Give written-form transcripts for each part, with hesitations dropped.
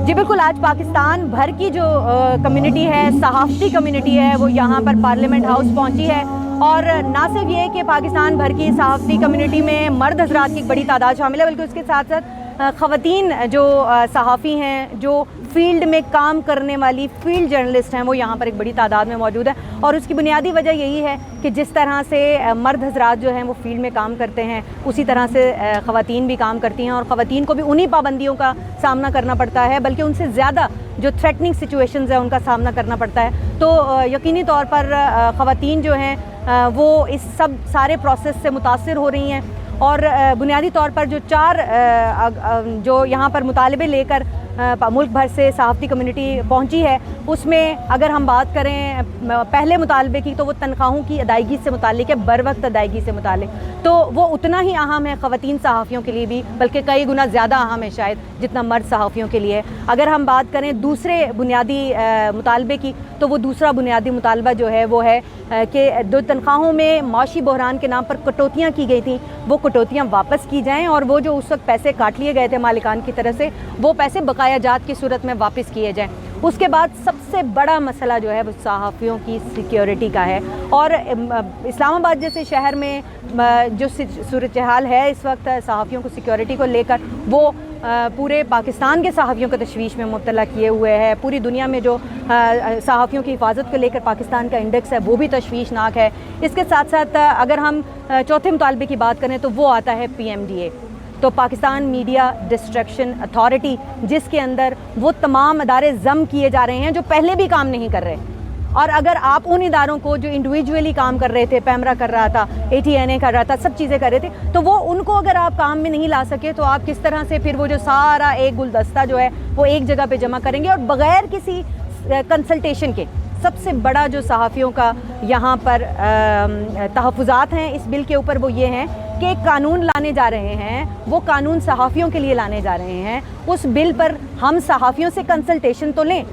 जी बिल्कुल, आज पाकिस्तान भर की जो कम्युनिटी है, सहाफ़ती कम्युनिटी है, वो यहाँ पर पार्लियामेंट हाउस पहुँची है। और ना सिर्फ ये कि पाकिस्तान भर की सहाफ़ती कम्युनिटी में मर्द हज़रात की एक बड़ी तादाद शामिल है, बल्कि उसके साथ साथ ख़वातीन जो सहाफ़ी हैं, जो फ़ील्ड में काम करने वाली फ़ील्ड जर्नलिस्ट हैं, वो यहाँ पर एक बड़ी तादाद में मौजूद है। और उसकी बुनियादी वजह यही है कि जिस तरह से मर्द हज़रात जो हैं वो फ़ील्ड में काम करते हैं, उसी तरह से ख़वातीन भी काम करती हैं, और ख़वातीन को भी उन्हीं पाबंदियों का सामना करना पड़ता है, बल्कि उनसे ज़्यादा जो थ्रेटनिंग सिचुएशंस है उनका सामना करना पड़ता है। तो यकीनी तौर पर ख़वातीन जो हैं वो इस सब सारे प्रोसेस से मुतासिर हो रही हैं। और बुनियादी तौर पर जो जो यहाँ पर मुतालबे लेकर मुल्क भर से सहाफ़ती कम्युनिटी पहुँची है, उसमें अगर हम बात करें पहले मुतालबे की, तो वो तनख्वाहों की अदायगी से मुतालिक है, बर वक्त अदायगी से मुतालिक। तो वो उतना ही अहम है ख़वातीन सहाफ़ियों के लिए भी, बल्कि कई गुना ज़्यादा अहम है शायद जितना मर्द सहाफ़ियों के लिए। अगर हम बात करें दूसरे बुनियादी मुतालबे की, तो वो दूसरा बुनियादी मुतालबा जो है वो है कि जो तनख्वाहों में माशी बहरान के नाम पर कटौतियाँ की गई थी, वो कटौतियाँ वापस की जाएँ, और वो जो उस वक्त पैसे काट लिए गए थे मालिकान की तरफ से, वो पैसे बकाया जात की सूरत में वापस किए जाएँ। उसके बाद सबसे बड़ा मसला जो है वो सहाफ़ियों की सिक्योरिटी का है। और इस्लामाबाद जैसे शहर में जो सूरत हाल है इस वक्त सहाफ़ियों को सिक्योरिटी को लेकर, वो पूरे पाकिस्तान के सहाफ़ियों को तशवीश में मुब्तला किए हुए है। पूरी दुनिया में जो सहाफ़ियों की हिफाजत को लेकर पाकिस्तान का इंडेक्स है वो भी तशवीशनाक है। इसके साथ साथ अगर हम चौथे मुतालबे की बात करें तो वो आता है PMDA, तो पाकिस्तान मीडिया डिस्ट्रैक्शन अथॉरिटी, जिसके अंदर वो तमाम अदारे ज़म किए जा रहे हैं जो पहले भी काम नहीं कर रहे। और अगर आप उन इदारों को जो इंडिविजुअली काम कर रहे थे, पैमरा कर रहा था, ATNA कर रहा था, सब चीज़ें कर रहे थे, तो वो उनको अगर आप काम में नहीं ला सके, तो आप किस तरह से फिर वो जो सारा एक गुलदस्ता जो है वो एक जगह पे जमा करेंगे, और बग़ैर किसी कंसल्टेशन के। सबसे बड़ा जो सहाफ़ियों का यहाँ पर तहफ़्फ़ुज़ात हैं इस बिल के ऊपर, वो ये हैं कि कानून लाने जा रहे हैं, वो कानून सहाफ़ियों के लिए लाने जा रहे हैं। उस बिल पर हम सहाफ़ियों से कंसल्टेशन तो लें,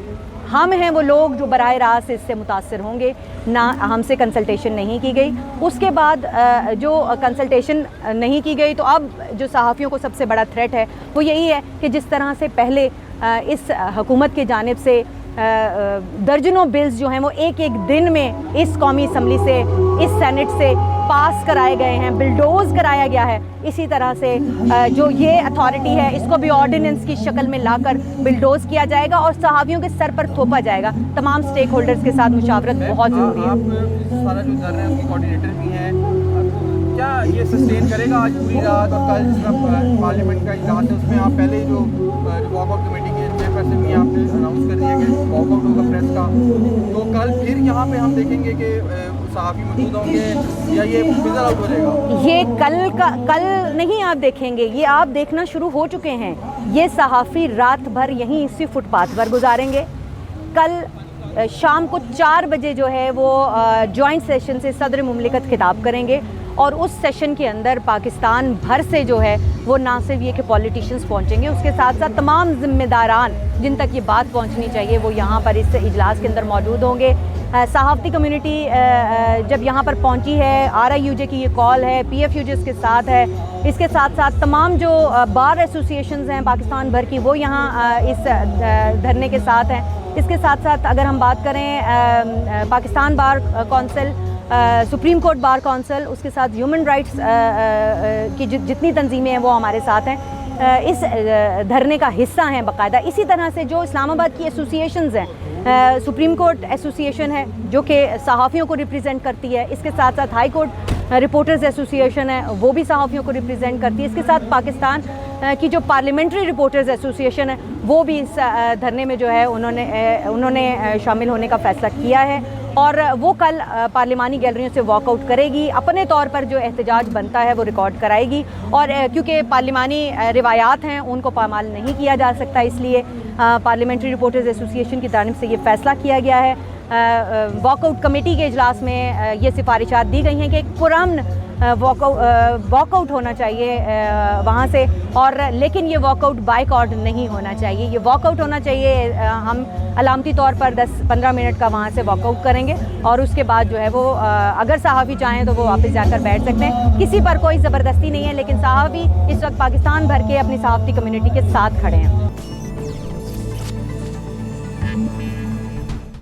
हम हैं वो लोग जो बराह रास्त इससे मुतासिर होंगे, ना हमसे कंसल्टेशन नहीं की गई। उसके बाद जो कंसल्टेशन नहीं की गई, तो अब जो सहाफ़ियों को सबसे बड़ा थ्रेट है वो यही है कि जिस तरह से पहले इस हुकूमत की जानिब से दर्जनों बिल्स जो हैं वो एक एक दिन में इस कौमी असम्बली से, इस सेनेट से पास कराए गए हैं, बिलडोज़ कराया गया है, इसी तरह से जो ये अथॉरिटी है इसको भी ऑर्डिनेंस की शक्ल में लाकर बिलडोज़ किया जाएगा और सहाफ़ियों के सर पर थोपा जाएगा। तमाम स्टेक होल्डर्स के साथ मुशावरत बहुत ज़रूरी है। आप सारा जो कर रहे हैं उसकी कोऑर्डिनेटर भी हैं, क्या ये सस्टेन करेगा आज पूरी रात? और कल जिस तरह पार्लियामेंट का इजलास है उसमें आप पहले ही जो वॉकआउट कमेटी के चेयरपर्सन भी आपने अनाउंस कर दिया कि वॉकआउट होगा प्रेस का, तो कल फिर यहाँ पे हम देखेंगे कि सहाफ़ी मौजूद होंगे या ये फिजल आउट हो जाएगा? ये कल नहीं आप देखेंगे, ये आप देखना शुरू हो चुके हैं। ये सहाफ़ी रात भर यहीं इसी फुटपाथ पर गुजारेंगे। कल शाम को 4 बजे जो है वो जॉइंट सेशन से सदर मुमलिकत खिताब करेंगे, और उस सेशन के अंदर पाकिस्तान भर से जो है वो ना सिर्फ ये कि पॉलिटिशियंस पहुंचेंगे, उसके साथ साथ तमाम ज़िम्मेदारान जिन तक ये बात पहुंचनी चाहिए वो यहाँ पर इस इजलास के अंदर मौजूद होंगे। सहाफ़ती कम्युनिटी जब यहाँ पर पहुँची है, RIUJ की ये कॉल है, PFUJ के साथ है, इसके साथ साथ तमाम जो बार एसोसिएशंस हैं पाकिस्तान भर की वो यहाँ इस धरने के साथ हैं। इसके साथ साथ अगर हम बात करें Pakistan bar council, supreme court bar council, उसके साथ ह्यूमन राइट्स की जितनी तंजीमें हैं वो हमारे साथ हैं, इस धरने का हिस्सा हैं बाकायदा। इसी तरह से जो इस्लामाबाद की एसोसिएशंस हैं, सुप्रीम कोर्ट एसोसिएशन है जो कि सहाफ़ियों को रिप्रेजेंट करती है, इसके साथ साथ हाई कोर्ट रिपोर्टर्स एसोसिएशन है वो भी सहाफ़ियों को रिप्रेजेंट करती है, इसके साथ पाकिस्तान की जो पार्लियामेंट्री रिपोर्टर्स एसोसिएशन है वो भी इस धरने में जो है उन्होंने शामिल होने का फ़ैसला किया है, और वो कल पार्लिमानी गैलरियों से वॉकआउट करेगी, अपने तौर पर जो एहतजाज बनता है वो रिकॉर्ड कराएगी। और क्योंकि पार्लिमानी रिवायात हैं उनको पामाल नहीं किया जा सकता, इसलिए पार्लियामेंट्री रिपोर्टर्स एसोसिएशन की जानिब से ये फ़ैसला किया गया है। वॉकआउट कमेटी के इजलास में ये सिफारिशात दी गई हैं कि एक पुरअमन वॉकआउट होना चाहिए वहाँ से, और लेकिन ये वॉकआउट बाइकआउट नहीं होना चाहिए, ये वॉकआउट होना चाहिए। हम अलामती तौर पर 10-15 मिनट का वहाँ से वॉकआउट करेंगे, और उसके बाद जो है वो अगर सहाफ़ी चाहें तो वो वापस जाकर बैठ सकते हैं। किसी पर कोई ज़बरदस्ती नहीं है, लेकिन सहाफ़ी इस वक्त पाकिस्तान भर के अपनी सहाफ़ती कम्युनिटी के साथ खड़े हैं। हैं।